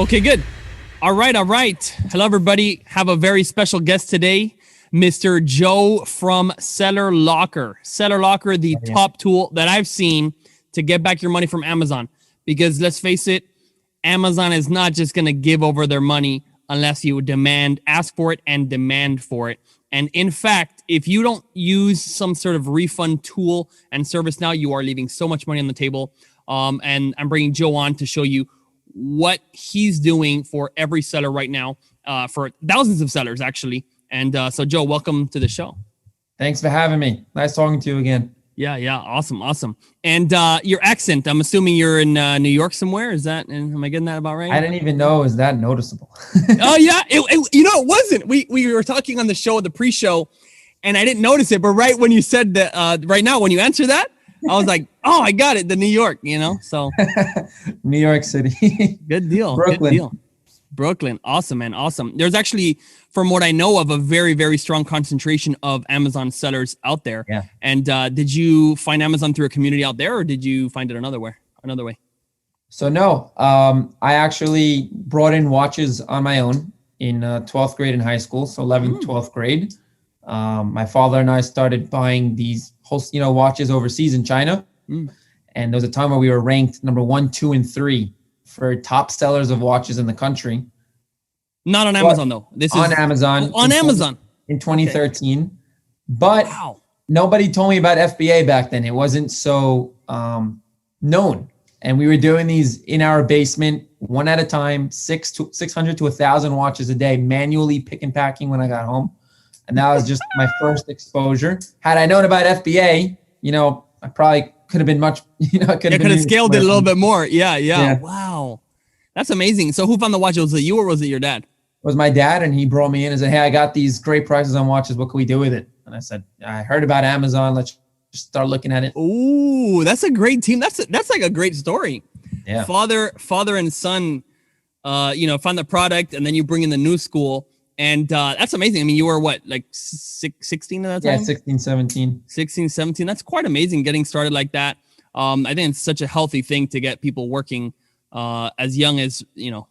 Okay, good. All right. Hello, everybody. Have a very special guest today, Mr. Joe from Seller Locker. Seller Locker, the top tool that I've seen to get back your money from Amazon. Because let's face it, Amazon is not just going to give over their money unless you ask for it and demand for it. And in fact, if you don't use some sort of refund tool and service now, you are leaving so much money on the table. And I'm bringing Joe on to show you what he's doing for every seller right now, for thousands of sellers, actually. And so, Joe, welcome to the show. Thanks for having me. Nice talking to you again. Yeah. Awesome. And your accent, I'm assuming you're in New York somewhere. Am I getting that about right? I didn't even know it was that noticeable. Oh, yeah. It wasn't. We were talking on the show, the pre-show, and I didn't notice it. But right when you said that, right now, when you answer that, I was like, oh, I got it. The New York, so. New York City. Good deal. Brooklyn. Good deal. Brooklyn. Awesome, man. Awesome. There's actually, from what I know of, a very, very strong concentration of Amazon sellers out there. Yeah. And did you find Amazon through a community out there, or did you find it another way? So no, I actually brought in watches on my own in 12th grade in high school. So 11th, 12th grade. My father and I started buying these watches overseas in China. And there was a time where we were ranked number 1, 2, and 3 for top sellers of watches in the country. Not on Amazon, though. This is on Amazon. On Amazon. In 2013. Okay. But nobody told me about FBA back then. It wasn't so known. And we were doing these in our basement, one at a time, 600 to 1,000 watches a day, manually pick and packing when I got home. And that was just my first exposure. Had I known about FBA, I probably could have been much, could have scaled it a little bit more. Yeah. Wow. That's amazing. So who found the watch? Was it you or was it your dad? It was my dad, and he brought me in and said, hey, I got these great prices on watches. What can we do with it? And I said, I heard about Amazon. Let's just start looking at it. Ooh, that's a great team. That's like a great story. Yeah. Father and son, found the product, and then you bring in the new school. And that's amazing. I mean, you were what, like 16 at that time? Yeah, 16, 17. 16, 17. That's quite amazing getting started like that. I think it's such a healthy thing to get people working as young as,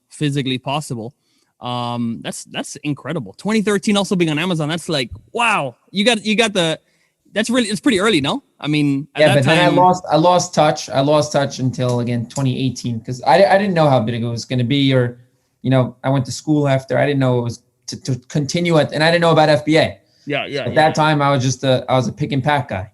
physically possible. That's incredible. 2013 also being on Amazon. That's like, wow. It's pretty early, no? I mean, at that time, then I lost touch. I lost touch until, again, 2018, because I didn't know how big it was going to be, or, I went to school after. I didn't know it was to continue it, and I didn't know about FBA. Yeah. At that time, I was a pick and pack guy.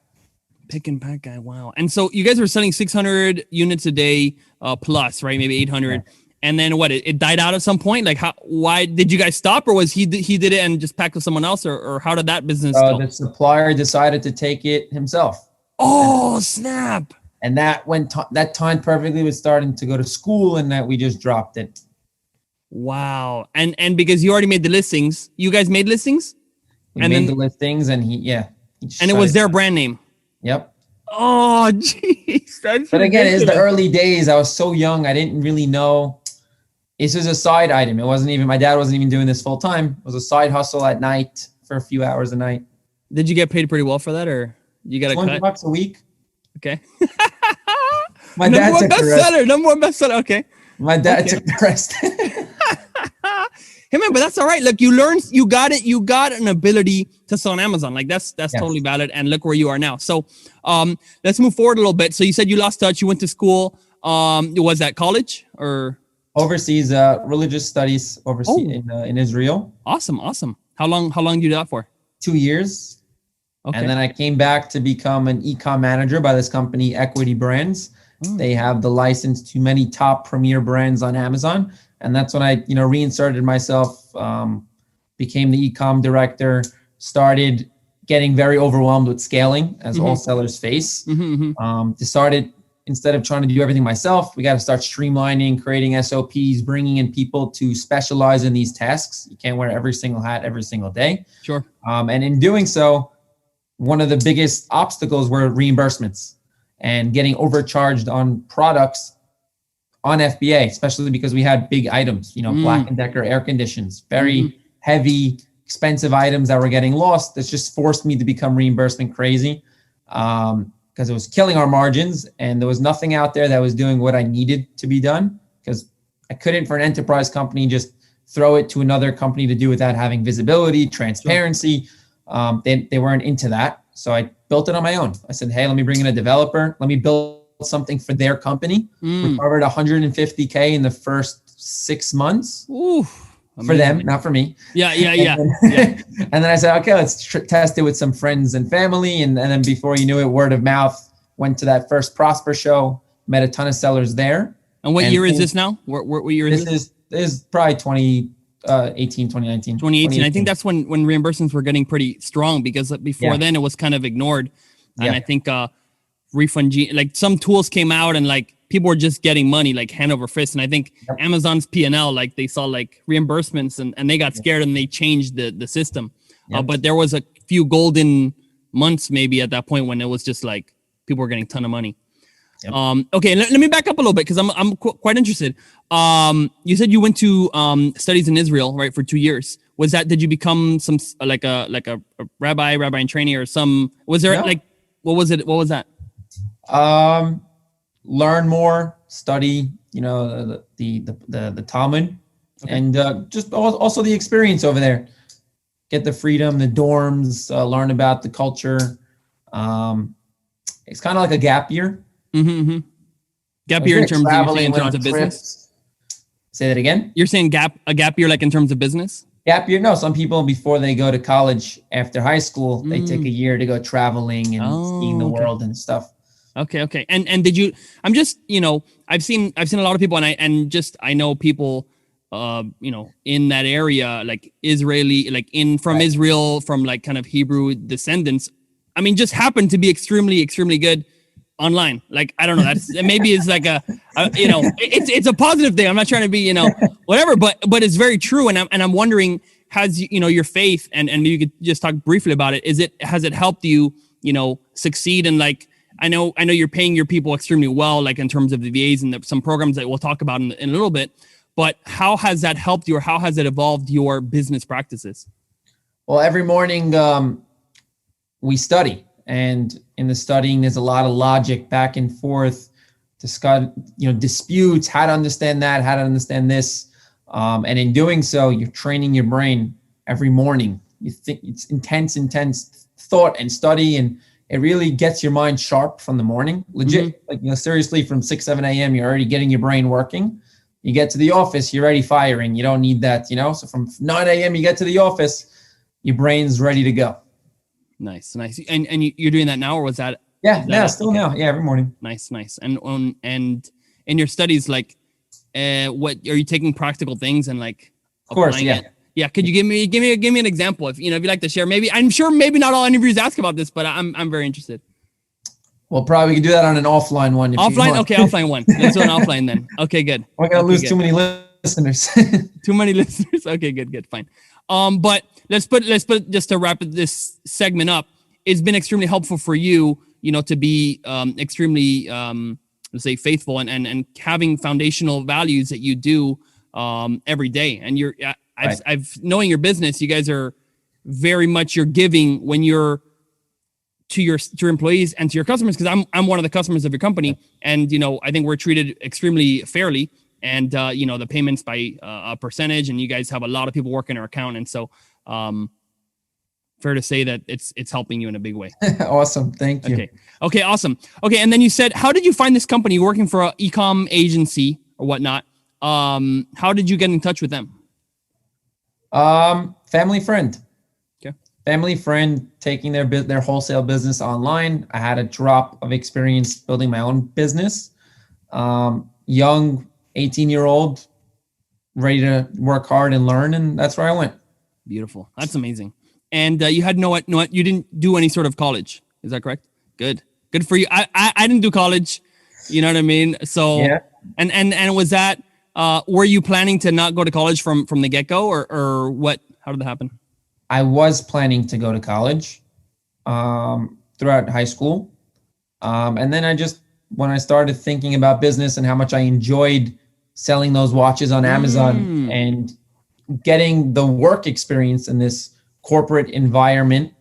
Pick and pack guy. Wow. And so you guys were selling 600 units a day plus, right? Maybe 800. Yeah. And then what? It died out at some point. Like, why did you guys stop, or was he did it and just packed with someone else, or how did that business go? The supplier decided to take it himself. Oh, snap! And that that timed perfectly with starting to go to school, and that we just dropped it. Wow. And because you already made the listings, you guys made listings? We made the listings, and and it was their brand name. Yep. Oh, geez. But again, it's the early days. I was so young. I didn't really know. This was a side item. It wasn't even, my dad wasn't even doing this full time. It was a side hustle at night for a few hours a night. Did you get paid pretty well for that, or you got a cut? $20 a week. Okay. My dad took the rest. Number one bestseller. Okay. My dad took the rest. Hey man, but that's all right. Look, you learned, you got it. You got an ability to sell on Amazon. Like that's totally valid. And look where you are now. So, let's move forward a little bit. So you said you lost touch. You went to school. Was that college or overseas? Religious studies overseas in Israel. Awesome. How long did you do that for? 2 years. Okay. And then I came back to become an e-com manager by this company, Equity Brands. They have the license to many top premier brands on Amazon. And that's when I, reinserted myself, became the e-com director, started getting very overwhelmed with scaling, as all sellers face. Decided, instead of trying to do everything myself, we got to start streamlining, creating SOPs, bringing in people to specialize in these tasks. You can't wear every single hat every single day. Sure. And in doing so, one of the biggest obstacles were reimbursements and getting overcharged on products on FBA, especially because we had big items, Black & Decker air conditions, very heavy, expensive items that were getting lost. That's just forced me to become reimbursement crazy because it was killing our margins, and there was nothing out there that was doing what I needed to be done, because I couldn't, for an enterprise company, just throw it to another company to do without having visibility, transparency. They weren't into that. So I built it on my own. I said, hey, let me bring in a developer. Let me build something for their company. We covered 150K in the first 6 months. Ooh, for them, not for me. Yeah. And then I said, okay, let's test it with some friends and family. And then before you knew it, word of mouth, went to that first Prosper show, met a ton of sellers there. And what year is this now? What year is this? This is probably 2018, 2019. 2018. I think that's when reimbursements were getting pretty strong, because before then it was kind of ignored. And I think refund, like some tools came out and like people were just getting money like hand over fist. And I think Amazon's P&L, like they saw like reimbursements and they got scared and they changed the system. But there was a few golden months maybe at that point when it was just like people were getting a ton of money. Okay, let me back up a little bit because I'm quite interested. You said you went to studies in Israel, right, for 2 years. Was that, did you become some like a rabbi in training or some? Was there like what was it? What was that? Learn more, study, the Talmud, and just also the experience over there. Get the freedom, the dorms, learn about the culture. It's kind of like a gap year. Gap year in terms of business. Say that again. You're saying a gap year like in terms of business? Gap year. No, some people before they go to college after high school, they take a year to go traveling and seeing the world and stuff. Okay. And did you? I'm just I've seen a lot of people and I know people in that area, like Israeli, like from Israel, from like kind of Hebrew descendants. I mean, just happen to be extremely good online. Like, I don't know, maybe it's like it's a positive thing. I'm not trying to be, whatever, but it's very true. And I'm wondering, has, your faith and you could just talk briefly about it. Has it helped you, succeed? And like, I know you're paying your people extremely well, like in terms of the VAs and some programs that we'll talk about in a little bit, but how has that helped you, or how has it evolved your business practices? Well, every morning, we study. And in the studying, there's a lot of logic back and forth, discuss, disputes, how to understand that, how to understand this. And in doing so, you're training your brain every morning. You think it's intense thought and study, and it really gets your mind sharp from the morning. Legit, seriously, from 6, 7 a.m., you're already getting your brain working. You get to the office, you're already firing. You don't need that, So from 9 a.m., you get to the office, your brain's ready to go. Nice. And you're doing that now, or was that? Now. Yeah, every morning. Nice. And in your studies, like, what are you taking practical things and like? Of course, yeah. It? Yeah. Could you give me an example if you'd like to share? Maybe I'm sure maybe not all interviews ask about this, but I'm very interested. Well, probably we can do that on an offline one. Offline, okay, offline one. Let's do an offline then. Okay, good. We're gonna lose too many listeners. Too many listeners. Okay, good, fine. But let's put just to wrap this segment up. It's been extremely helpful for you, to be extremely let's say faithful and having foundational values that you do every day. And I've knowing your business, you guys are very much you're giving when you're to your employees and to your customers, because I'm one of the customers of your company, and I think we're treated extremely fairly. And, the payments by a percentage, and you guys have a lot of people working our account. And so fair to say that it's helping you in a big way. Awesome. Thank you. Okay. Awesome. Okay. And then you said, how did you find this company? You're working for an e-com agency or whatnot. How did you get in touch with them? Family friend. Okay. Family friend taking their wholesale business online. I had a drop of experience building my own business. Young 18-year-old, ready to work hard and learn, and that's where I went. Beautiful. That's amazing. And you had you didn't do any sort of college. Is that correct? Good for you. I didn't do college. You know what I mean? So yeah. And was that were you planning to not go to college from the get-go, or what? How did that happen? I was planning to go to college throughout high school, and then when I started thinking about business and how much I enjoyed selling those watches on Amazon and getting the work experience in this corporate environment,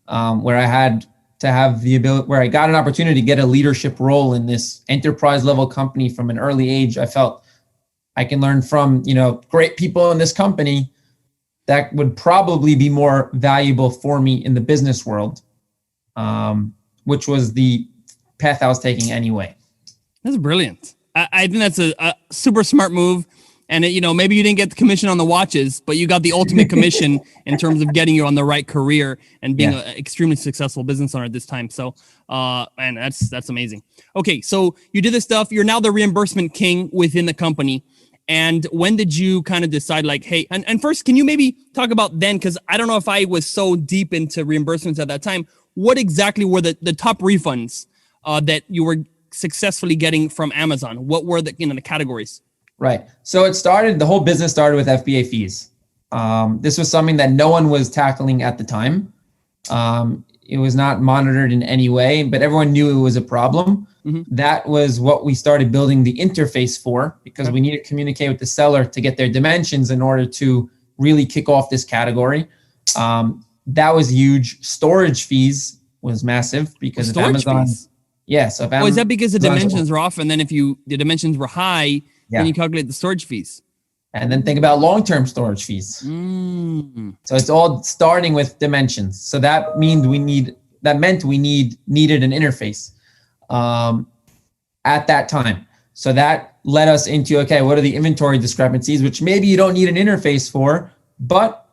where I had to have the ability, where I got an opportunity to get a leadership role in this enterprise level company from an early age, I felt I can learn from, great people in this company that would probably be more valuable for me in the business world, which was the path I was taking anyway. That's brilliant. I think that's a super smart move. And maybe you didn't get the commission on the watches, but you got the ultimate commission in terms of getting you on the right career and being an extremely successful business owner at this time. So, man, that's amazing. Okay, so you did this stuff. You're now the reimbursement king within the company. And when did you kind of decide, like, hey, and first, can you maybe talk about then? Because I don't know if I was so deep into reimbursements at that time. What exactly were the top refunds that you were successfully getting from Amazon? What were the categories? Right. So the whole business started with FBA fees. This was something that no one was tackling at the time. It was not monitored in any way, but everyone knew it was a problem. Mm-hmm. That was what we started building the interface for, because we needed to communicate with the seller to get their dimensions in order to really kick off this category. That was huge. Storage fees was massive because of Amazon. Fees? Yes. Yeah, so is that because the dimensions were off, and then if the dimensions were high, then you calculate the storage fees? And then think about long-term storage fees. So it's all starting with dimensions. So that meant we needed an interface at that time. So that led us into, okay, what are the inventory discrepancies, which maybe you don't need an interface for, but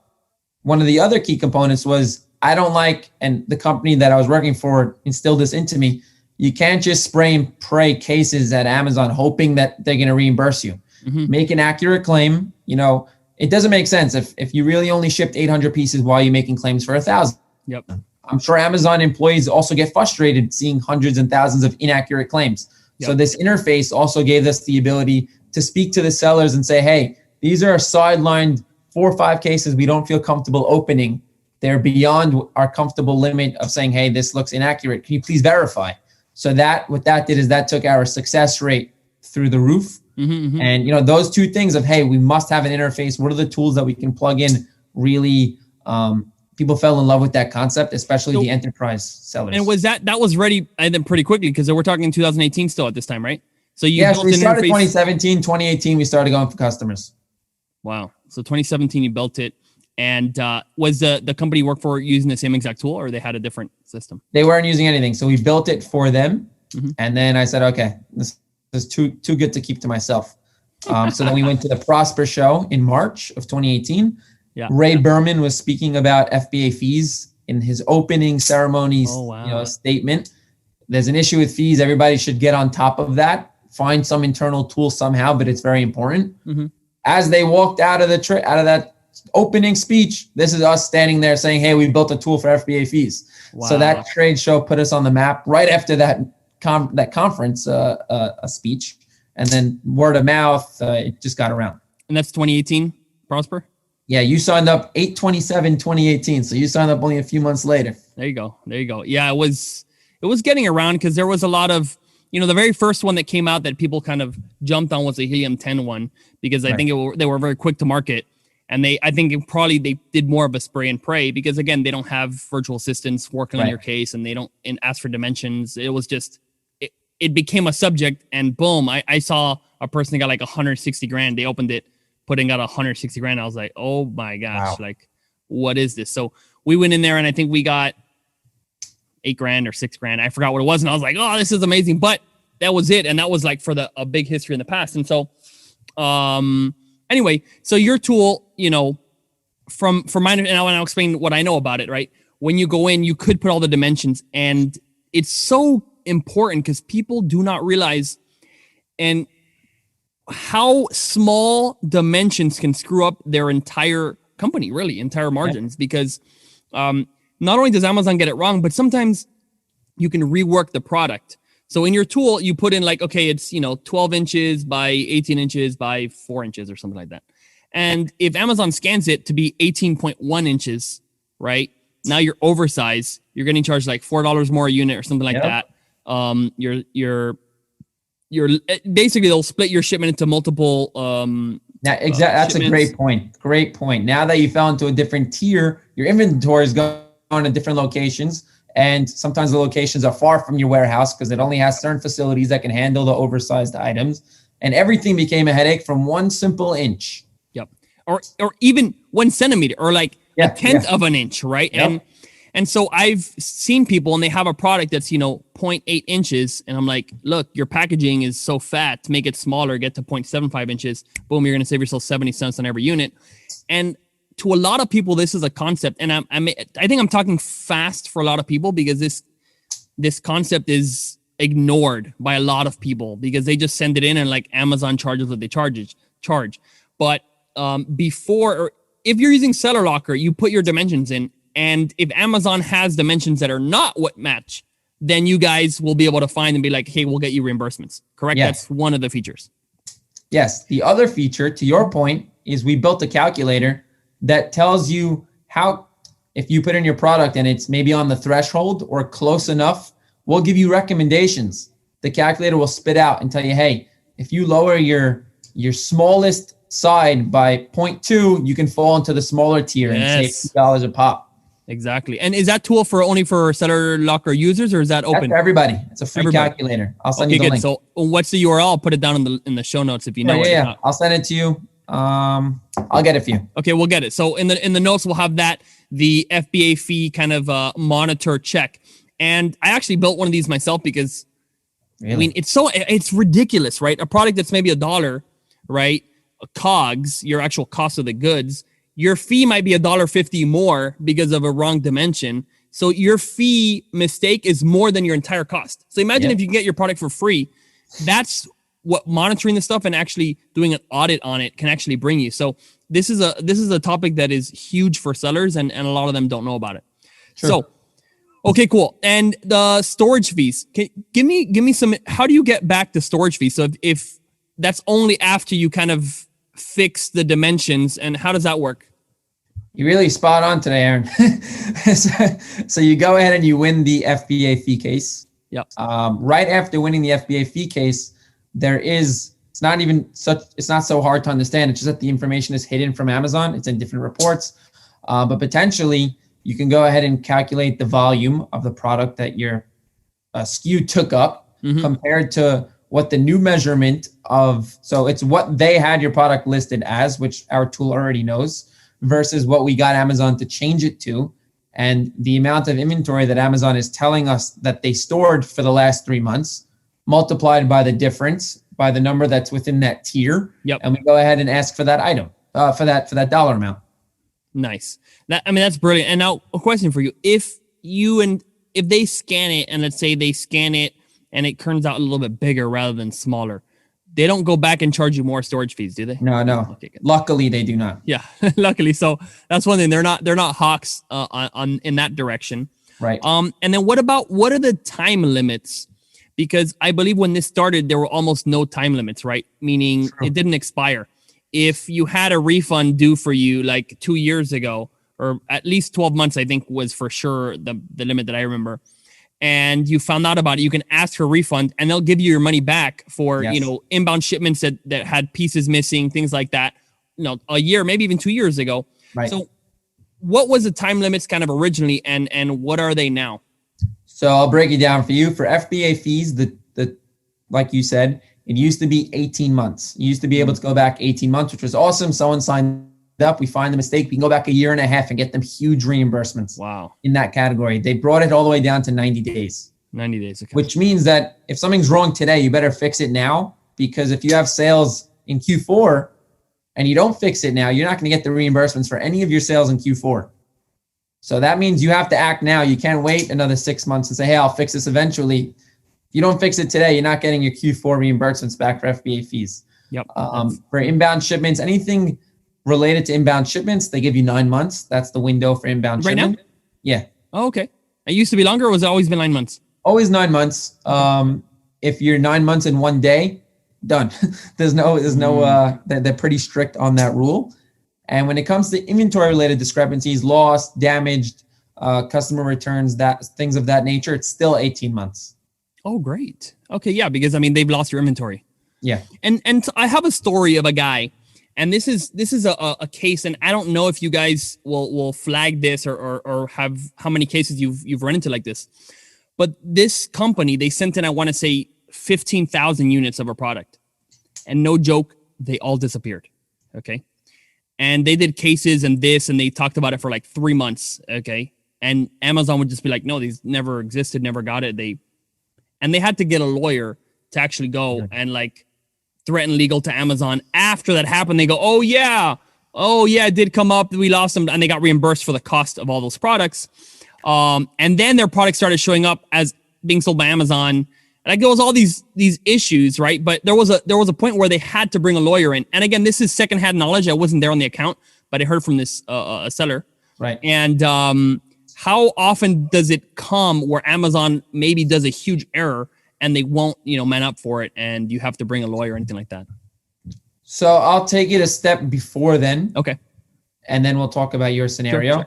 one of the other key components was and the company that I was working for instilled this into me, you can't just spray and pray cases at Amazon hoping that they're going to reimburse you. Mm-hmm. Make an accurate claim. It doesn't make sense if you really only shipped 800 pieces while you're making claims for 1,000. Yep. I'm sure Amazon employees also get frustrated seeing hundreds and thousands of inaccurate claims. Yep. So this interface also gave us the ability to speak to the sellers and say, hey, these are sidelined 4 or 5 cases we don't feel comfortable opening. They're beyond our comfortable limit of saying, hey, this looks inaccurate. Can you please verify? So what that did is that took our success rate through the roof. Mm-hmm, mm-hmm. And, those two things of, hey, we must have an interface. What are the tools that we can plug in? Really, people fell in love with that concept, especially the enterprise sellers. And that was ready, I think, pretty quickly, because we're talking 2018 still at this time, right? So we started 2017, 2018, we started going for customers. Wow. So 2017, you built it. And was the company you work for using the same exact tool, or they had a different system? They weren't using anything. So we built it for them. Mm-hmm. And then I said, okay, this is too good to keep to myself. So then we went to the Prosper show in March of 2018. Yeah. Ray Berman was speaking about FBA fees in his opening ceremony statement. There's an issue with fees. Everybody should get on top of that. Find some internal tool somehow, but it's very important. Mm-hmm. As they walked out of that opening speech, this is us standing there saying, hey, we built a tool for FBA fees. Wow. So that trade show put us on the map right after that conference speech. And then word of mouth, it just got around. And that's 2018, Prosper? Yeah, you signed up 8/27/2018. So you signed up only a few months later. There you go. Yeah, it was getting around because there was a lot of, the very first one that came out that people kind of jumped on was the Helium 10 one, because I think they were very quick to market. And they did more of a spray and pray because, again, they don't have virtual assistants working on your case, and they don't ask for dimensions. It was just, it became a subject, and boom, I saw a person that got like 160 grand. They opened it, putting out 160 grand. I was like, oh my gosh, like, what is this? So we went in there, and I think we got 8 grand or 6 grand. I forgot what it was. And I was like, oh, this is amazing. But that was it. And that was like for a big history in the past. And so, anyway, so your tool, from my, and I'll explain what I know about it, right? When you go in, you could put all the dimensions, and it's so important because people do not realize and how small dimensions can screw up their entire company, really, entire margins, because not only does Amazon get it wrong, but sometimes you can rework the product. So in your tool, you put in like, okay, it's, 12 inches by 18 inches by 4 inches or something like that. And if Amazon scans it to be 18.1 inches, right? Now you're oversized. You're getting charged like $4 more a unit or something like that. You're basically, they'll split your shipment into multiple. That's a great point. Great point. Now that you fell into a different tier, your inventory is going to different locations. And sometimes the locations are far from your warehouse because it only has certain facilities that can handle the oversized items. And everything became a headache from 1 simple inch. Yep. Or even 1 centimeter, or like a tenth of an inch, right? Yep. And so I've seen people and they have a product that's, 0.8 inches. And I'm like, look, your packaging is so fat, to make it smaller, get to 0.75 inches. Boom, you're going to save yourself 70 cents on every unit. And to a lot of people, this is a concept. And I think I'm talking fast for a lot of people, because this concept is ignored by a lot of people, because they just send it in and like Amazon charges what they charge. But before, or if you're using Seller Locker, you put your dimensions in. And if Amazon has dimensions that are not what match, then you guys will be able to find and be like, hey, we'll get you reimbursements. Correct? Yes. That's one of the features. Yes. The other feature, to your point, is we built a calculator that tells you how, if you put in your product and it's maybe on the threshold or close enough, we'll give you recommendations. The calculator will spit out and tell you, hey, if you lower your smallest side by 0.2, you can fall into the smaller tier and save $2 a pop. Exactly. And is that tool only for Seller Locker users, or is that open? That's for everybody. It's a free calculator. I'll send you the link. So what's the URL? I'll put it down in the show notes if you know it. Yeah. I'll send it to you. I'll get it for you. Okay, we'll get it. So in the notes, we'll have that, the FBA fee kind of monitor check. And I actually built one of these myself, because I mean, it's ridiculous, right? A product that's maybe $1, right? COGS, your actual cost of the goods, your fee might be $1.50 more because of a wrong dimension. So your fee mistake is more than your entire cost. So imagine if you can get your product for free. That's what monitoring the stuff and actually doing an audit on it can actually bring you. So this is a topic that is huge for sellers, and a lot of them don't know about it. Sure. So, okay, cool. And the storage fees, give me some, how do you get back the storage fees? So if that's only after you kind of fix the dimensions, and how does that work? You're really spot on today, Aaron. So you go ahead and you win the FBA fee case. Yep. Right after winning the FBA fee case, it's not so hard to understand. It's just that the information is hidden from Amazon. It's in different reports. But potentially you can go ahead and calculate the volume of the product that your SKU took up compared to what the new measurement of, so it's what they had your product listed as, which our tool already knows, versus what we got Amazon to change it to. And the amount of inventory that Amazon is telling us that they stored for the last 3 months, multiplied by the difference, by the number that's within that tier. Yep. And we go ahead and ask for that item, for that dollar amount. Nice. That's brilliant. And now a question for you. If they scan it, and let's say they scan it and it turns out a little bit bigger rather than smaller, they don't go back and charge you more storage fees, do they? No. Okay, luckily, they do not. Yeah, luckily. So that's one thing. They're not hawks on in that direction. Right. And then what are the time limits? Because I believe when this started, there were almost no time limits, right? Meaning It didn't expire. If you had a refund due for you like 2 years ago, or at least 12 months, I think was for sure the limit that I remember, and you found out about it, you can ask for a refund and they'll give you your money back for, inbound shipments that had pieces missing, things like that, a year, maybe even 2 years ago. Right. So what was the time limits kind of originally, and what are they now? So I'll break it down for you. For FBA fees, the like you said, it used to be 18 months. You used to be able to go back 18 months, which was awesome. Someone signed up, we find the mistake, we can go back 1.5 years and get them huge reimbursements. Wow. In that category. They brought it all the way down to 90 days. 90 days. Okay. Which means that if something's wrong today, you better fix it now, because if you have sales in Q4 and you don't fix it now, you're not going to get the reimbursements for any of your sales in Q4. So that means you have to act now. You can't wait another 6 months and say, hey, I'll fix this eventually. If you don't fix it today, you're not getting your Q4 reimbursements back for FBA fees. Yep. For inbound shipments, anything related to inbound shipments, they give you 9 months. That's the window for inbound shipment. Now? Yeah. Oh, okay. It used to be longer, or was it always been 9 months? Always 9 months. If you're 9 months in 1 day, done. there's no, they're pretty strict on that rule. And when it comes to inventory related discrepancies, lost, damaged, customer returns, things of that nature, it's still 18 months. Oh, great. Okay. Yeah. Because they've lost your inventory. Yeah. And I have a story of a guy, and this is a case, and I don't know if you guys will flag this or have how many cases you've run into like this, but this company, they sent in, I want to say 15,000 units of a product. and no joke, they all disappeared. Okay. And they did cases and they talked about it for like 3 months. Okay. And Amazon would just be like, no, these never existed, never got it. They had to get a lawyer to actually go and like threaten legal to Amazon. After that happened, they go, oh yeah, it did come up. We lost them, and they got reimbursed for the cost of all those products. And then their products started showing up as being sold by Amazon. Like there was all these issues, right? But there was a point where they had to bring a lawyer in. And again, this is secondhand knowledge. I wasn't there on the account, but I heard from this seller. Right. And how often does it come where Amazon maybe does a huge error and they won't, man up for it, and you have to bring a lawyer or anything like that? So I'll take it a step before then. Okay. And then we'll talk about your scenario. Sure.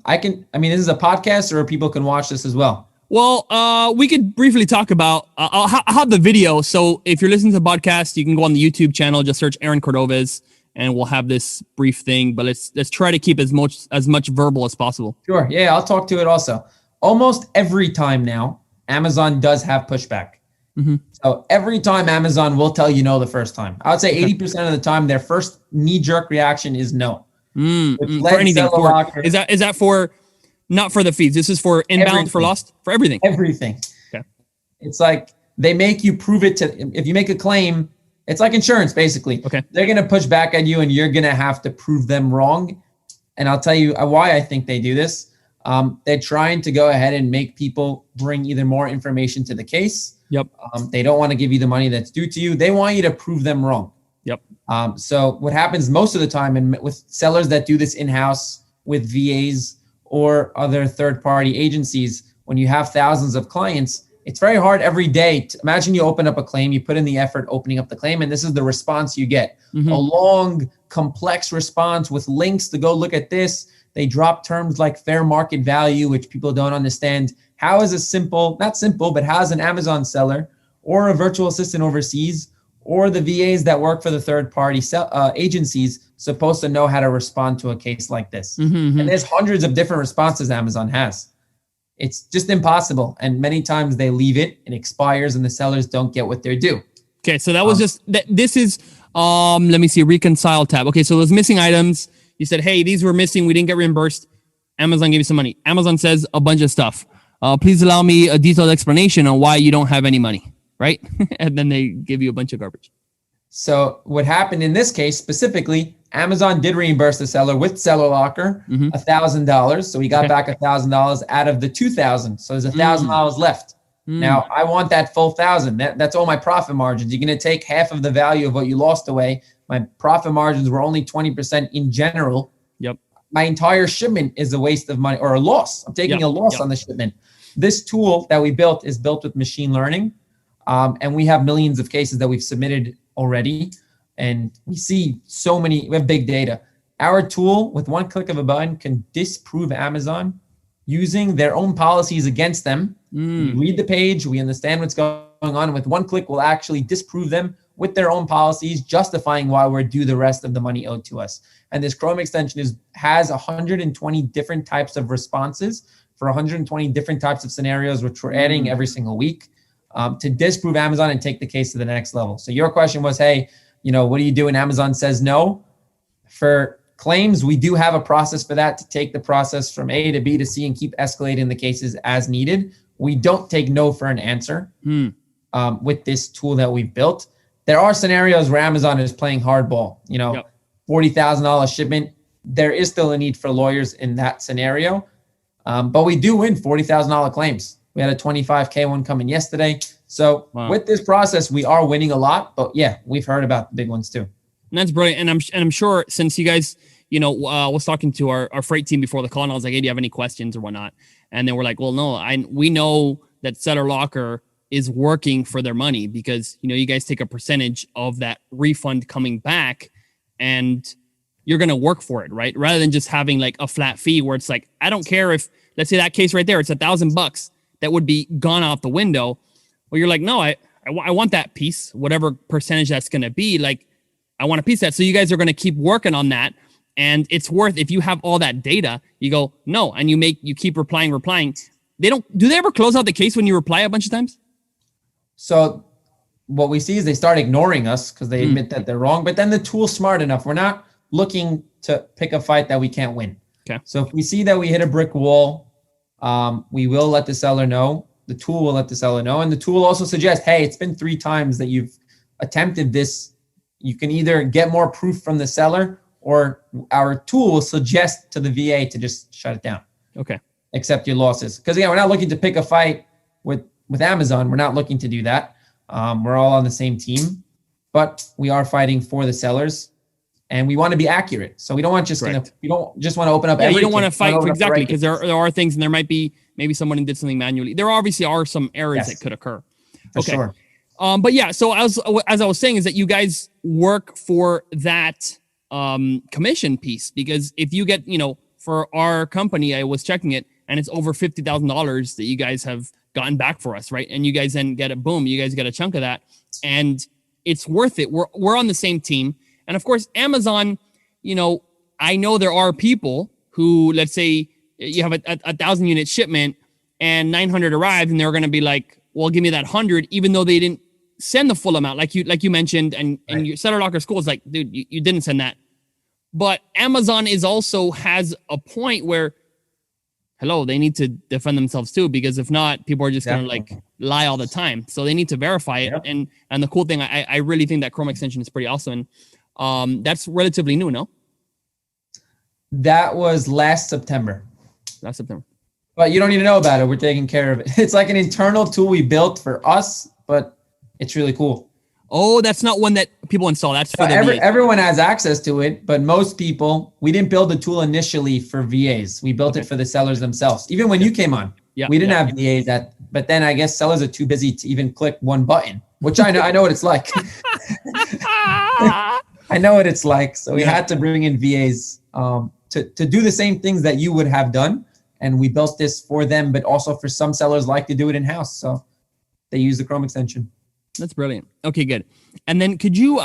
This is a podcast, or people can watch this as well? Well, we could briefly talk about, I'll have the video. So if you're listening to the podcast, you can go on the YouTube channel, just search Aaron Cordovez, and we'll have this brief thing, but let's try to keep as much verbal as possible. Sure. Yeah, I'll talk to it also. Almost every time now, Amazon does have pushback. Mm-hmm. So every time Amazon will tell you no the first time. I would say 80% of the time, their first knee-jerk reaction is no. For anything. Is that for, not for the fees? This is for inbound, everything. For lost, for everything. Everything. Okay. It's like they make you prove it if you make a claim, it's like insurance, basically. Okay. They're going to push back at you, and you're going to have to prove them wrong. And I'll tell you why I think they do this. They're trying to go ahead and make people bring either more information to the case. Yep. They don't want to give you the money that's due to you. They want you to prove them wrong. Yep. So what happens most of the time, and with sellers that do this in-house with VAs or other third-party agencies, when you have thousands of clients, it's very hard every day. Imagine you open up a claim, you put in the effort opening up the claim, and this is the response you get. Mm-hmm. A long, complex response with links to go look at this. They drop terms like fair market value, which people don't understand. How is not simple, but how is an Amazon seller or a virtual assistant overseas or the VAs that work for the third-party agencies supposed to know how to respond to a case like this? Mm-hmm. And there's hundreds of different responses Amazon has. It's just impossible. And many times they leave it expires and the sellers don't get what they're due. Okay. So that was this is, let me see, reconcile tab. Okay. So those missing items, you said, hey, these were missing. We didn't get reimbursed. Amazon gave you some money. Amazon says a bunch of stuff. Please allow me a detailed explanation on why you don't have any money. Right. And then they give you a bunch of garbage. So what happened in this case specifically, Amazon did reimburse the seller with Seller Locker $1,000. So we got back $1,000 out of the $2,000. So there's $1,000 left. Now I want that full $1,000. That's all my profit margins. You're going to take half of the value of what you lost away. My profit margins were only 20% in general. Yep. My entire shipment is a waste of money or a loss. I'm taking a loss on the shipment. This tool that we built is built with machine learning. And we have millions of cases that we've submitted already. And we see we have big data. Our tool, with one click of a button, can disprove Amazon using their own policies against them. We read the page, we understand what's going on. And with one click, we'll actually disprove them with their own policies, justifying why we're due the rest of the money owed to us. And this Chrome extension has 120 different types of responses for 120 different types of scenarios, which we're adding every single week to disprove Amazon and take the case to the next level. So your question was, hey, what do you do when Amazon says no? For claims, we do have a process for that, to take the process from A to B to C and keep escalating the cases as needed. We don't take no for an answer with this tool that we've built. There are scenarios where Amazon is playing hardball, $40,000 shipment. There is still a need for lawyers in that scenario. But we do win $40,000 claims. We had a $25K one coming yesterday. So with this process, we are winning a lot. But yeah, we've heard about the big ones too. And that's brilliant. And I'm sure, since you guys, was talking to our freight team before the call, and I was like, hey, do you have any questions or whatnot? And they were like, well, no, we know that Seller Locker is working for their money, because, you guys take a percentage of that refund coming back and you're going to work for it, right? Rather than just having like a flat fee where it's like, I don't care if, let's say that case right there, it's $1,000 that would be gone out the window. Well, you're like, no, I want that piece, whatever percentage that's going to be. Like, I want a piece of that. So you guys are going to keep working on that. And it's worth, if you have all that data, you go, no. And you keep replying. Do they ever close out the case when you reply a bunch of times? So what we see is they start ignoring us because they admit that they're wrong. But then the tool's smart enough. We're not looking to pick a fight that we can't win. Okay. So if we see that we hit a brick wall, we will let the seller know. The tool will let the seller know. And the tool also suggests, hey, it's been 3 times that you've attempted this. You can either get more proof from the seller, or our tool will suggest to the VA to just shut it down. Okay. Accept your losses. Because again, we're not looking to pick a fight with Amazon. We're not looking to do that. We're all on the same team, but we are fighting for the sellers, and we want to be accurate. So we don't want we don't just want to open up. Yeah, you don't want to fight for exactly, because there are things, and there might be maybe someone did something manually. There obviously are some errors that could occur. For sure. But yeah, so as I was saying, is that you guys work for that commission piece, because if you get, for our company, I was checking it, and it's over $50,000 that you guys have gotten back for us, right? And you guys then get you guys get a chunk of that, and it's worth it. We're on the same team. And of course, Amazon, I know there are people who, let's say you have a 1,000 unit shipment and 900 arrived, and they're going to be like, well, give me that 100, even though they didn't send the full amount, like you mentioned, and your Seller Locker School is like, dude, you didn't send that. But Amazon has a point where, hello, they need to defend themselves too, because if not, people are just going to lie all the time. So they need to verify it. Yep. And the cool thing, I really think that Chrome extension is pretty awesome. And that's relatively new, no? That was last September. But you don't need to know about it. We're taking care of it. It's like an internal tool we built for us, but it's really cool. Oh, that's not one that people install. That's for everyone has access to it, but most people, we didn't build the tool initially for VAs. We built it for the sellers themselves. Even when you came on, we didn't have VAs but then I guess sellers are too busy to even click one button, which I know what it's like. I know what it's like. So we had to bring in VAs to do the same things that you would have done. And we built this for them, but also for some sellers like to do it in-house. So they use the Chrome extension. That's brilliant. Okay, good. And then could you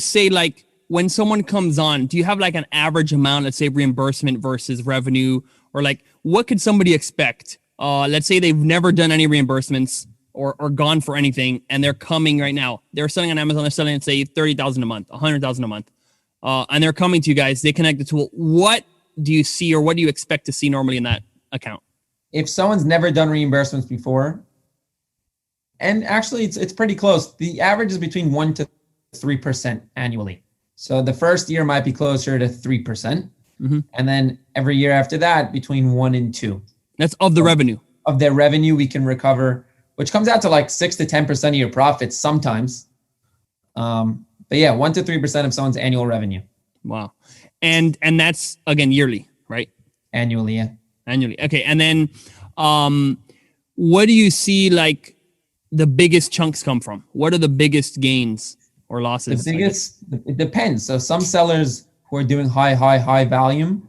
say, like, when someone comes on, do you have like an average amount, let's say reimbursement versus revenue, or like what could somebody expect? Let's say they've never done any reimbursements or gone for anything, and they're coming right now. They're selling on Amazon. They're selling, say, $30,000 a month, $100,000 a month, and they're coming to you guys. They connect the tool. What do you see, or what do you expect to see normally in that account? If someone's never done reimbursements before, and actually it's pretty close, the average is between 1% to 3% annually. So the first year might be closer to 3%. And then every year after that, between 1 and 2. That's of the revenue. Of their revenue we can recover, which comes out to like 6 to 10% of your profits sometimes. But yeah, 1 to 3% of someone's annual revenue. Wow. And that's, again, yearly, right? Annually, yeah. Annually. Okay. And then what do you see like the biggest chunks come from? What are the biggest gains or losses? The biggest, it depends. So some sellers who are doing high volume,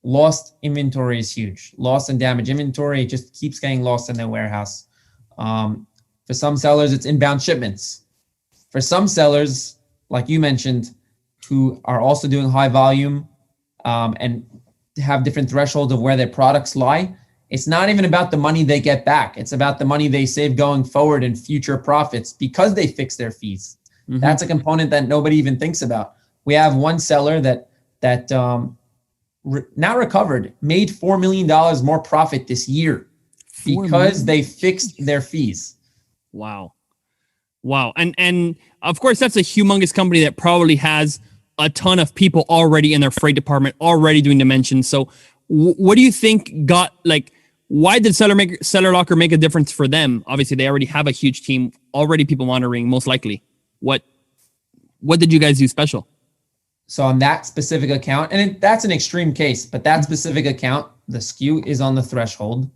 lost inventory is huge. Lost and damaged inventory just keeps getting lost in their warehouse. For some sellers, it's inbound shipments. For some sellers, like you mentioned, who are also doing high volume and have different thresholds of where their products lie, it's not even about the money they get back. It's about the money they save going forward in future profits because they fix their fees. That's a component that nobody even thinks about. We have one seller that now recovered, made $4 million more profit this year because they fixed their fees. Wow. And of course, that's a humongous company that probably has a ton of people already in their freight department, already doing dimensions. So what do you think why did Seller Locker make a difference for them? Obviously, they already have a huge team, already people monitoring, most likely. What did you guys do special? So on that specific account, and that's an extreme case, but that specific account, the SKU is on the threshold.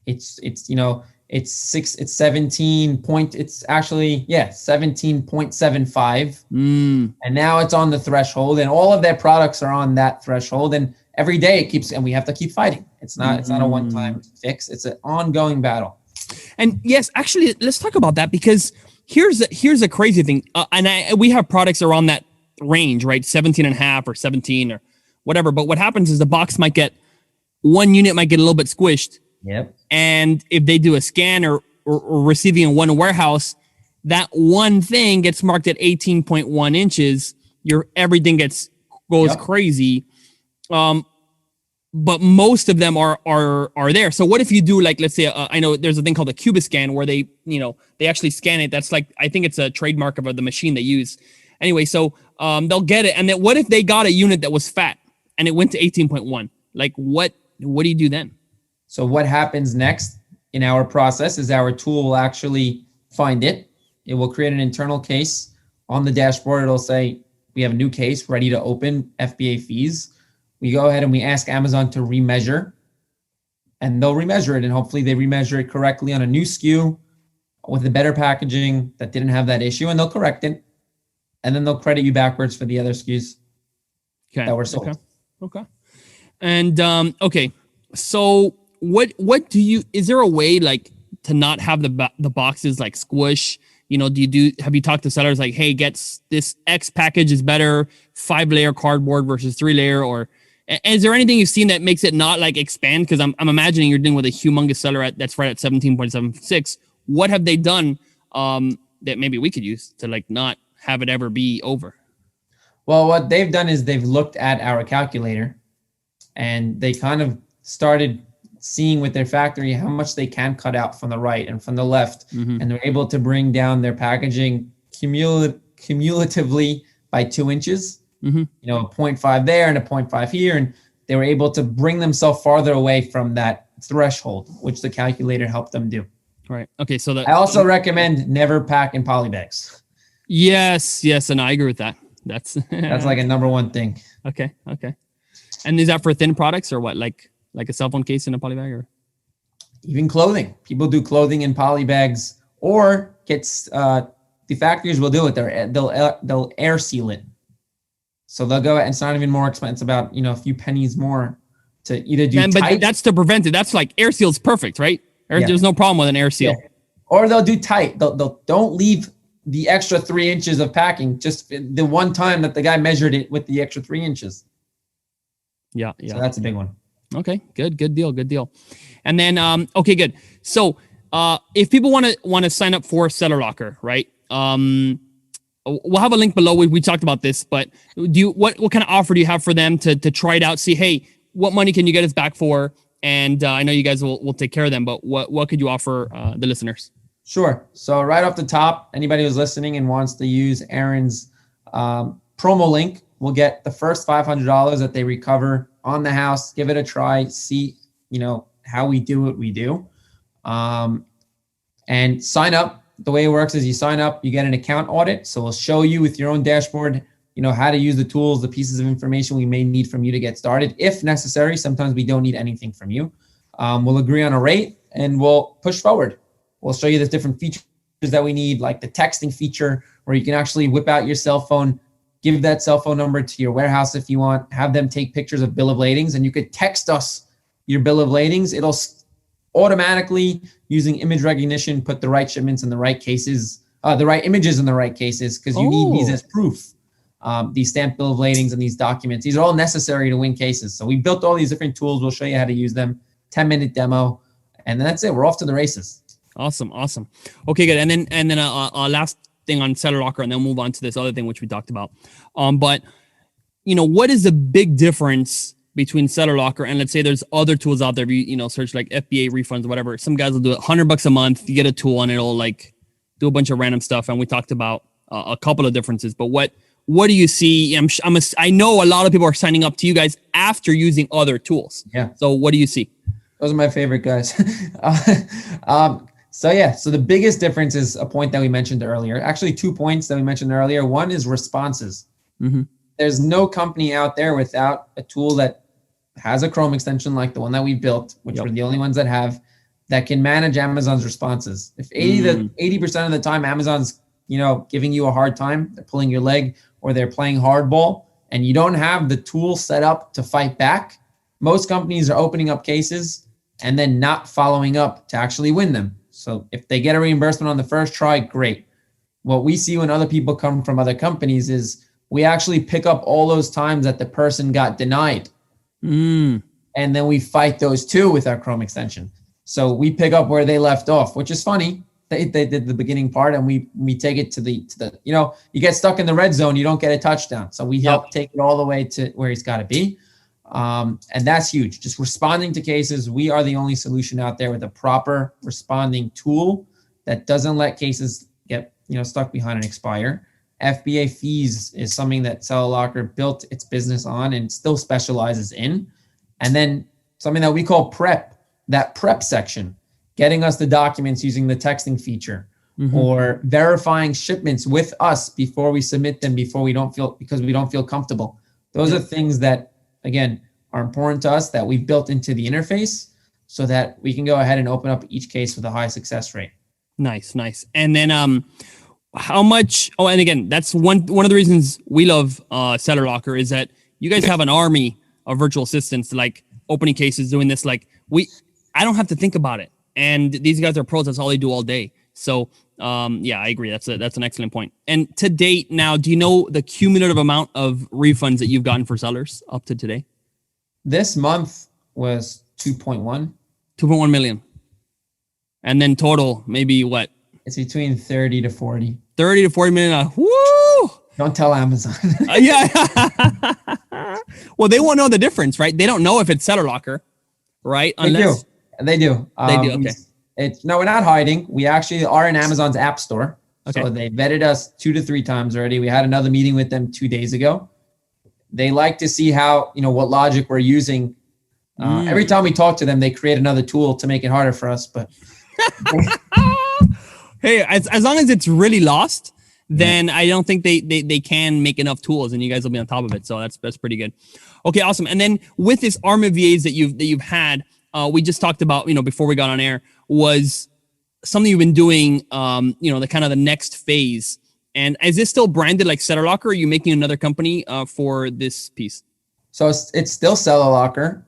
It's 17.75. And now it's on the threshold, and all of their products are on that threshold. And every day it keeps, and we have to keep fighting. It's not a one-time fix. It's an ongoing battle. And yes, actually, let's talk about that, because here's a crazy thing. We have products around that range, right? 17.5 or 17 or whatever. But what happens is the box one unit might get a little bit squished. Yep. And if they do a scan or receiving in one warehouse, that one thing gets marked at 18.1 inches, everything goes crazy. But most of them are there. So what if you do, like, let's say, I know there's a thing called a Cubiscan where they actually scan it. That's like, I think it's a trademark of the machine they use. Anyway, so they'll get it. And then what if they got a unit that was fat and it went to 18.1? Like, what do you do then? So what happens next in our process is our tool will actually find it. It will create an internal case on the dashboard. It'll say, we have a new case ready to open, FBA fees. We go ahead and we ask Amazon to remeasure, and they'll remeasure it. And hopefully they remeasure it correctly on a new SKU with a better packaging that didn't have that issue, and they'll correct it. And then they'll credit you backwards for the other SKUs that were sold. Okay. And, okay. So what do you, is there a way like to not have the boxes like squish? Have you talked to sellers like, hey, this X package is better, 5-layer cardboard versus 3-layer, or is there anything you've seen that makes it not like expand? Because I'm imagining you're dealing with a humongous seller that's right at 17.76. What have they done that maybe we could use to like not have it ever be over? Well, what they've done is they've looked at our calculator and they kind of started seeing with their factory how much they can cut out from the right and from the left. Mm-hmm. And they're able to bring down their packaging cumulatively by 2 inches. Mm-hmm. A 0.5 there and a 0.5 here. And they were able to bring themselves farther away from that threshold, which the calculator helped them do. Right. Okay. So I also recommend never pack in poly bags. Yes. And I agree with that. That's like a number one thing. Okay. And is that for thin products or what? Like a cell phone case in a poly bag, or even clothing? People do clothing in poly bags, or the factories will do it. They'll air seal it. So they'll go, and it's not even more expensive, about a few pennies more to either do tight. But that's to prevent it. That's like air seal's perfect, right? There's no problem with an air seal. Yeah. Or they'll do tight. They'll don't leave the extra 3 inches of packing, just the one time that the guy measured it with the extra 3 inches. Yeah. So that's a big one. Okay, good deal. And then, okay, good. So, if people want to sign up for Seller Locker, right? We'll have a link below. We talked about this, but what kind of offer do you have for them to try it out? See, hey, what money can you get us back for? And I know you guys will take care of them, but what could you offer the listeners? Sure. So right off the top, anybody who's listening and wants to use Aaron's promo link will get the first $500 that they recover on the house. Give it a try. See, how we do what we do. And sign up. The way it works is you sign up, you get an account audit. So we'll show you with your own dashboard, how to use the tools, the pieces of information we may need from you to get started. If necessary, sometimes we don't need anything from you. We'll agree on a rate and we'll push forward. We'll show you the different features that we need, like the texting feature, where you can actually whip out your cell phone, give that cell phone number to your warehouse if you want, have them take pictures of bill of ladings, and you could text us your bill of ladings. It'll automatically, using image recognition, put the right shipments in the right cases, the right images in the right cases, because you need these as proof. These stamped bill of ladings and these documents, these are all necessary to win cases. So we built all these different tools. We'll show you how to use them. 10-minute demo, and then that's it. We're off to the races. Awesome. Okay, good. And then last thing on Seller Locker, and then we'll move on to this other thing which we talked about. But what is the big difference between Seller Locker and, let's say, there's other tools out there? If you search like FBA refunds, whatever. Some guys will do it $100 a month. You get a tool and it'll like do a bunch of random stuff. And we talked about a couple of differences. But what do you see? I know a lot of people are signing up to you guys after using other tools. Yeah. So what do you see? Those are my favorite guys. So the biggest difference is a point that we mentioned earlier. Actually, 2 points that we mentioned earlier. One is responses. Mm-hmm. There's no company out there without a tool that has a Chrome extension like the one that we built, which we're the only ones that have, that can manage Amazon's responses. If 80% of the time Amazon's giving you a hard time, they're pulling your leg, or they're playing hardball, and you don't have the tool set up to fight back, most companies are opening up cases and then not following up to actually win them. So if they get a reimbursement on the first try, great. What we see when other people come from other companies is we actually pick up all those times that the person got denied. And then we fight those too with our Chrome extension. So we pick up where they left off, which is funny They did the beginning part, and we take it to the you get stuck in the red zone, you don't get a touchdown. So we help take it all the way to where he's got to be. And that's huge. Just responding to cases. We are the only solution out there with a proper responding tool that doesn't let cases get stuck behind and expire. FBA fees is something that Seller Locker built its business on and still specializes in. And then something that we call prep, that prep section, getting us the documents using the texting feature, or verifying shipments with us before we submit them, because we don't feel comfortable. Those are things that, again, are important to us that we've built into the interface so that we can go ahead and open up each case with a high success rate. Nice. And then how much, and again, that's one of the reasons we love Seller Locker is that you guys have an army of virtual assistants, like opening cases, doing this. Like I don't have to think about it. And these guys are pros. That's all they do all day. So I agree. That's an excellent point. And to date now, do you know the cumulative amount of refunds that you've gotten for sellers up to today? This month was 2.1 million. And then total, maybe what? It's between 30 to 40. 30 to 40 million. Woo! Don't tell Amazon. Yeah. Well, they won't know the difference, right? They don't know if it's Seller Locker, right? They do. Okay. We're not hiding. We actually are in Amazon's app store. Okay. So they vetted us 2 to 3 times already. We had another meeting with them 2 days ago. They like to see how, what logic we're using. Every time we talk to them, they create another tool to make it harder for us. But hey, as long as it's really lost, then I don't think they can make enough tools, and you guys will be on top of it. So that's pretty good. Okay, awesome. And then with this arm of VAs that you've had, we just talked about, before we got on air, was something you've been doing, the kind of the next phase. And is this still branded like Seller Locker, or are you making another company for this piece? So it's still Seller Locker.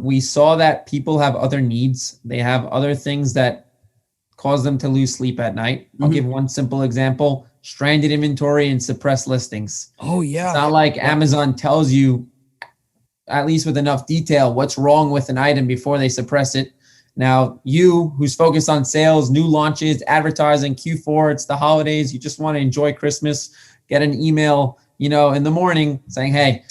We saw that people have other needs. They have other things that cause them to lose sleep at night. I'll give one simple example: stranded inventory and suppressed listings. Oh, yeah. It's not like Amazon tells you, at least with enough detail, what's wrong with an item before they suppress it. Now, you who's focused on sales, new launches, advertising, Q4, it's the holidays, you just want to enjoy Christmas, get an email, in the morning saying, hey,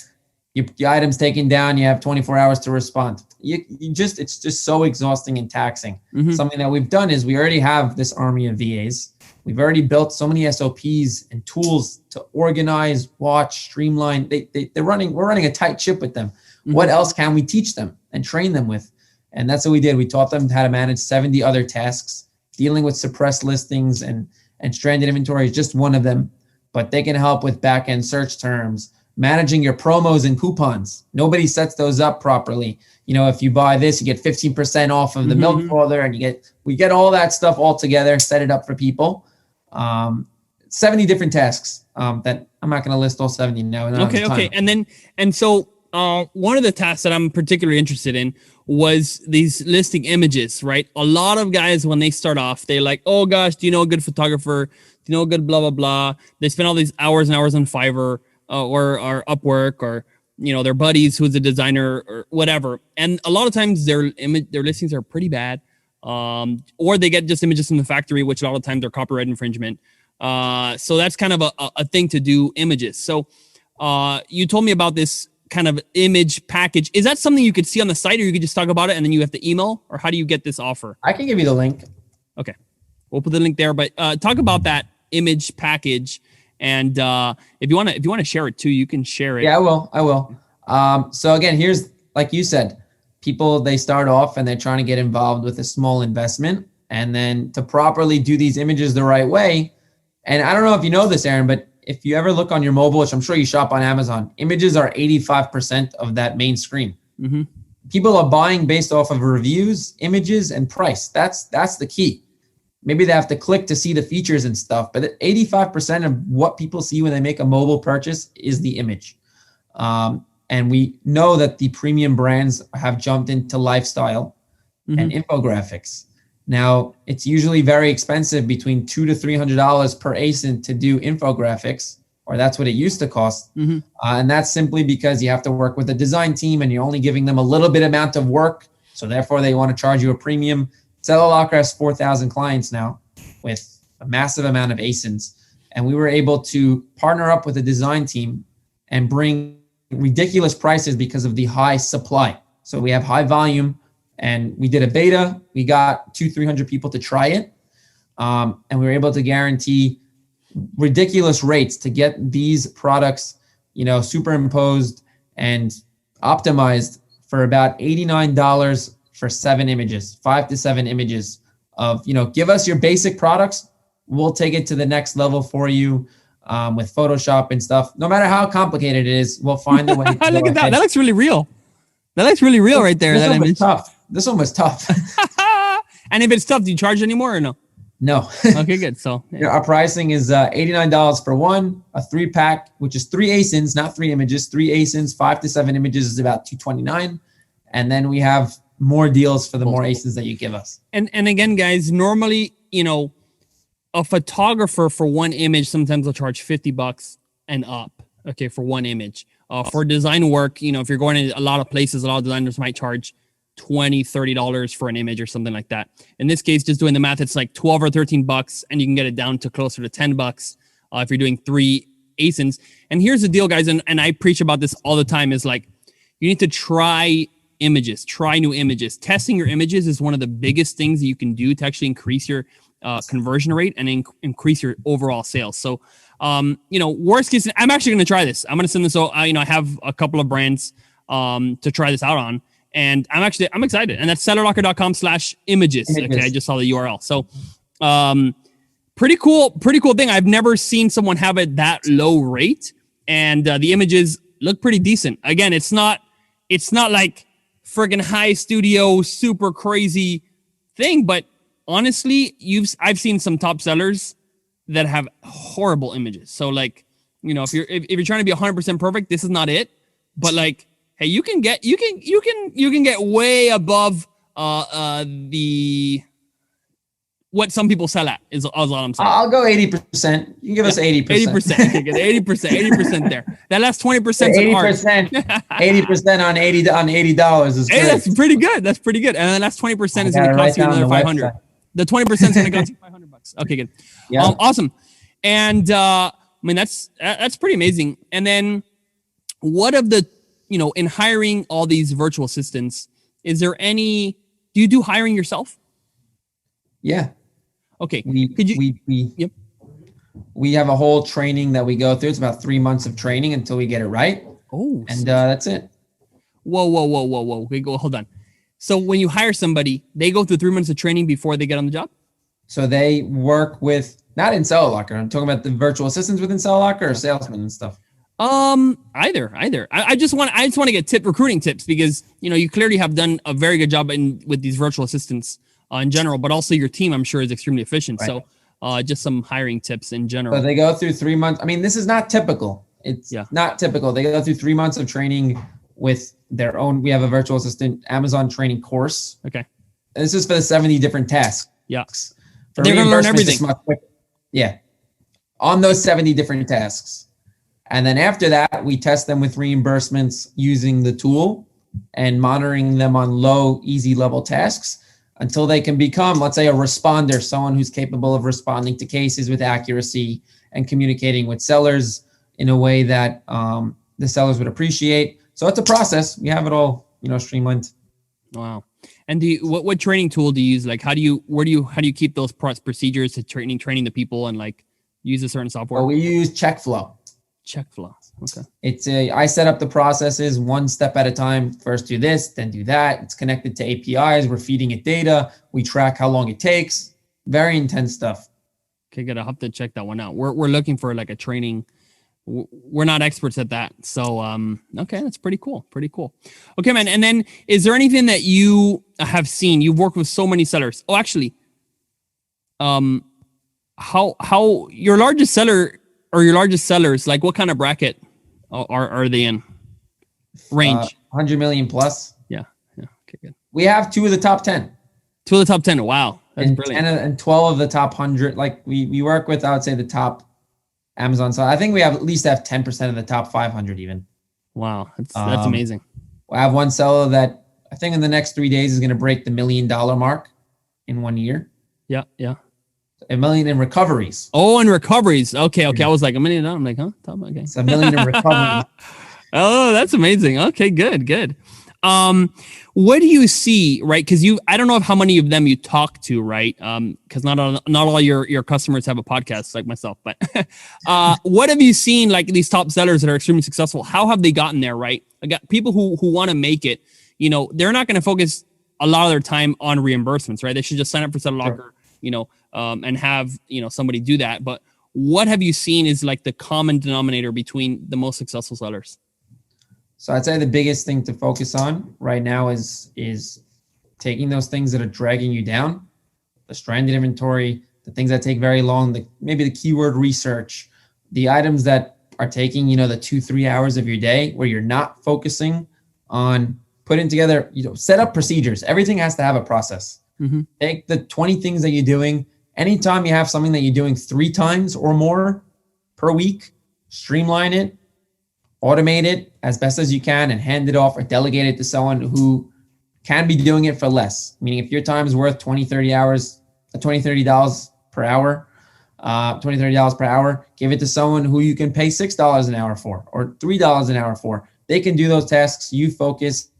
your item's taken down, you have 24 hours to respond. It's just so exhausting and taxing. Something that we've done is we already have this army of VAs. We've already built so many SOPs and tools to organize, watch, streamline. We're running a tight ship with them. What else can we teach them and train them with? And that's what we did. We taught them how to manage 70 other tasks. Dealing with suppressed listings and stranded inventory is just one of them. But they can help with back-end search terms, managing your promos and coupons. Nobody sets those up properly. If you buy this, you get 15% off of the milk frother, and we get all that stuff all together, set it up for people. 70 different tasks that I'm not going to list all 70 now. Okay. And so one of the tasks that I'm particularly interested in was these listing images, right? A lot of guys, when they start off, they're like, oh gosh, do you know a good photographer? Do you know a good blah, blah, blah? They spend all these hours and hours on Fiverr or Upwork, or, their buddies who's a designer or whatever. And a lot of times their listings are pretty bad. Or they get just images from the factory, which a lot of times are copyright infringement. So that's kind of a thing to do images. So you told me about this kind of image package. Is that something you could see on the site, or you could just talk about it and then you have to email, or how do you get this offer? I can give you the link. Okay. We'll put the link there, but talk about that image package. And if you want to share it too, you can share it. Yeah, I will. So again, here's, like you said, people, they start off and they're trying to get involved with a small investment, and then to properly do these images the right way. And I don't know if you know this, Aaron, but if you ever look on your mobile, which I'm sure you shop on Amazon, images are 85% of that main screen. People are buying based off of reviews, images, and price. That's the key. Maybe they have to click to see the features and stuff, but 85% of what people see when they make a mobile purchase is the image. And we know that the premium brands have jumped into lifestyle and infographics. Now, it's usually very expensive, between $200 to $300 per ASIN to do infographics, or that's what it used to cost. And that's simply because you have to work with a design team, and you're only giving them a little bit amount of work. So therefore, they want to charge you a premium. Seller Locker has 4,000 clients now. with a massive amount of ASINs. And we were able to partner up with a design team and bring ridiculous prices because of the high supply. So we have high volume, and we did a beta. We got 200-300 people to try it. And we were able to guarantee ridiculous rates to get these products, superimposed and optimized for about $89 for 7 images, 5 to 7 images of, give us your basic products. We'll take it to the next level for you with Photoshop and stuff. No matter how complicated it is, we'll find a way to Look at that. That looks really real. That looks really real right there. This one was tough. This one was tough. And if it's tough, do you charge anymore or no? No. Okay, good. So our pricing is $89 for one, a 3-pack, which is 3 ASINs, not 3 images, 3 ASINs, 5 to 7 images is about $229. And then we have more deals for the more ASINs that you give us. And again, guys, normally, a photographer for one image sometimes will charge $50 and up, okay, for one image. For design work, if you're going to a lot of places, a lot of designers might charge $20, $30 for an image or something like that. In this case, just doing the math, it's like $12 or $13, and you can get it down to closer to $10 if you're doing 3 ASINs. And here's the deal, guys, and I preach about this all the time, is like, you need to try images, try new images. Testing your images is one of the biggest things that you can do to actually increase your conversion rate and increase your overall sales. So, worst case, I'm actually going to try this. I'm going to send this. So, I have a couple of brands to try this out on, and I'm excited. And that's sellerlocker.com/images. Okay, I just saw the URL. So, pretty cool thing. I've never seen someone have it that low rate, and the images look pretty decent. Again, it's not like friggin' high studio, super crazy thing, but honestly, I've seen some top sellers that have horrible images. So like, if you're trying to be 100% perfect, this is not it. But like, hey, you can get way above the what some people sell at is all I'm saying. I'll go 80%. You can give us 80%. 80%. Okay, good. 80% there. That last 20% is 80%. 80% on $80 is great. Hey, that's pretty good. That's pretty good. And then that's 20% is going to cost you another $500. The 20% is going to cost you $500. Okay, good. Yeah. Awesome. And that's pretty amazing. And then what of the, in hiring all these virtual assistants, is there do you do hiring yourself? Yeah. Okay. Yep. We have a whole training that we go through. It's about 3 months of training until we get it right. Oh, and that's it. Whoa. Okay, hold on. So when you hire somebody, they go through 3 months of training before they get on the job? So they work with, not in SellerLocker. I'm talking about the virtual assistants within SellerLocker or salesmen and stuff. Either. I just want to get recruiting tips, because, you clearly have done a very good job with these virtual assistants in general, but also your team, I'm sure, is extremely efficient. Right. So just some hiring tips in general. So they go through 3 months. I mean, this is not typical. It's not typical. They go through 3 months of training with their own. We have a virtual assistant Amazon training course. Okay. And this is for the 70 different tasks. Yeah. For they're going to learn everything. Yeah. On those 70 different tasks. And then after that, we test them with reimbursements using the tool and monitoring them on low, easy level tasks until they can become, let's say, a responder, someone who's capable of responding to cases with accuracy and communicating with sellers in a way that the sellers would appreciate. So it's a process. We have it all, streamlined. Wow. And what training tool do you use? Like, how do you keep those procedures to training the people and like use a certain software? Well, we use Checkflow. Checkflow. Okay. I set up the processes one step at a time. First do this, then do that. It's connected to APIs. We're feeding it data. We track how long it takes. Very intense stuff. Okay, good. I'll have to check that one out. We're looking for like a training. We're not experts at that. So, okay, that's pretty cool. Pretty cool. Okay, man. And then is there anything that you have seen? You've worked with so many sellers. Oh, actually, how your largest seller or your largest sellers, like what kind of bracket are they in? Range? 100 million plus. Yeah. Okay, good. We have 2 of the top 10. 2 of the top 10. Wow. That's brilliant. 10 and 12 of the top 100. Like we work with, I would say, the top Amazon. So I think we have at least 10% of the top 500 even. Wow. That's amazing. I have one seller that I think in the next 3 days is going to break the $1 million mark in 1 year. Yeah. $1 million in recoveries. Oh, and recoveries. Okay. I was like $1 million. I'm like, huh? Okay. It's $1 million in recoveries. Oh, that's amazing. Okay, good. What do you see, right? Because I don't know how many of them you talk to, right? Because not all your customers have a podcast like myself, but what have you seen, like these top sellers that are extremely successful? How have they gotten there, right? I got people who want to make it, they're not going to focus a lot of their time on reimbursements, right? They should just sign up for Seller Locker, and have, somebody do that. But what have you seen is like the common denominator between the most successful sellers? So I'd say the biggest thing to focus on right now is taking those things that are dragging you down, the stranded inventory, the things that take very long, maybe the keyword research, the items that are taking, the 2-3 hours of your day where you're not focusing on putting together, set up procedures. Everything has to have a process. Mm-hmm. Take the 20 things that you're doing. Anytime you have something that you're doing 3 times or more per week, streamline it, automate it as best as you can, and hand it off or delegate it to someone who can be doing it for less. Meaning if your time is worth $20-30 per hour, $20-30 per hour, give it to someone who you can pay $6 an hour for or $3 an hour for. They can do those tasks. You focus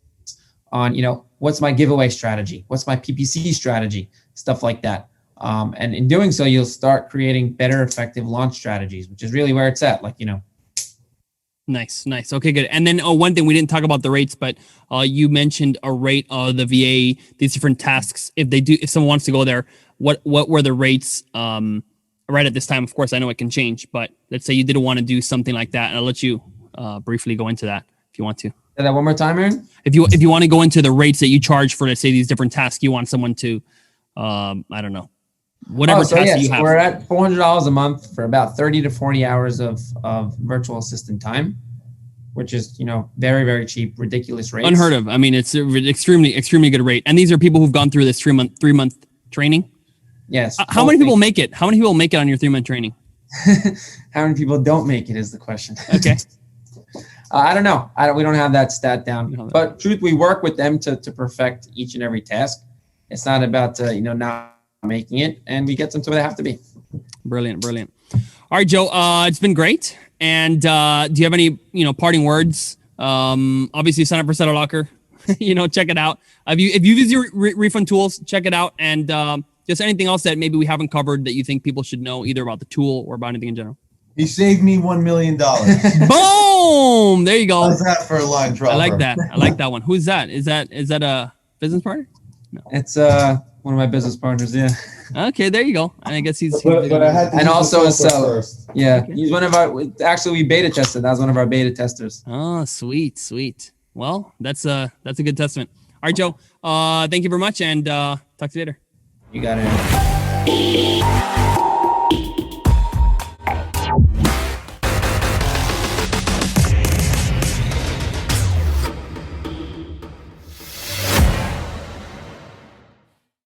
on, what's my giveaway strategy? What's my PPC strategy? Stuff like that. And in doing so, you'll start creating better, effective launch strategies, which is really where it's at. Nice. Okay, good. And then one thing, we didn't talk about the rates, but you mentioned a rate of the VA, these different tasks. If someone wants to go there, what were the rates right at this time? Of course, I know it can change, but let's say you didn't want to do something like that, and I'll let you briefly go into that if you want to. Say that one more time, Aaron. If you want to go into the rates that you charge for, let's say, these different tasks, you want someone to, I don't know, whatever task you have. We're at $400 a month for about 30 to 40 hours of virtual assistant time, which is, very, very cheap, ridiculous rates. Unheard of. I mean, it's an extremely, extremely good rate. And these are people who've gone through this three month training. Yes. How many people make it? How many people make it on your 3-month training? How many people don't make it is the question. Okay. I don't know. We don't have that stat down. But truth, we work with them to perfect each and every task. It's not about not making it, and we get them to where they have to be. Brilliant. All right, Joe. It's been great. And do you have any parting words? Obviously, sign up for Seller Locker. Check it out. If you use your refund tools, check it out. And just anything else that maybe we haven't covered that you think people should know, either about the tool or about anything in general. He saved me $1 million. Boom! There you go. How's that for a line dropper? I like that one. Who's that? Is that a business partner? No. It's one of my business partners. Yeah. Okay, there you go. And I guess he's but I had to and also a seller. First. Yeah, okay. He's one of our. Actually, we beta tested. That was one of our beta testers. Oh, sweet. Well, that's a good testament. All right, Joe. Thank you very much, and talk to you later. You got it.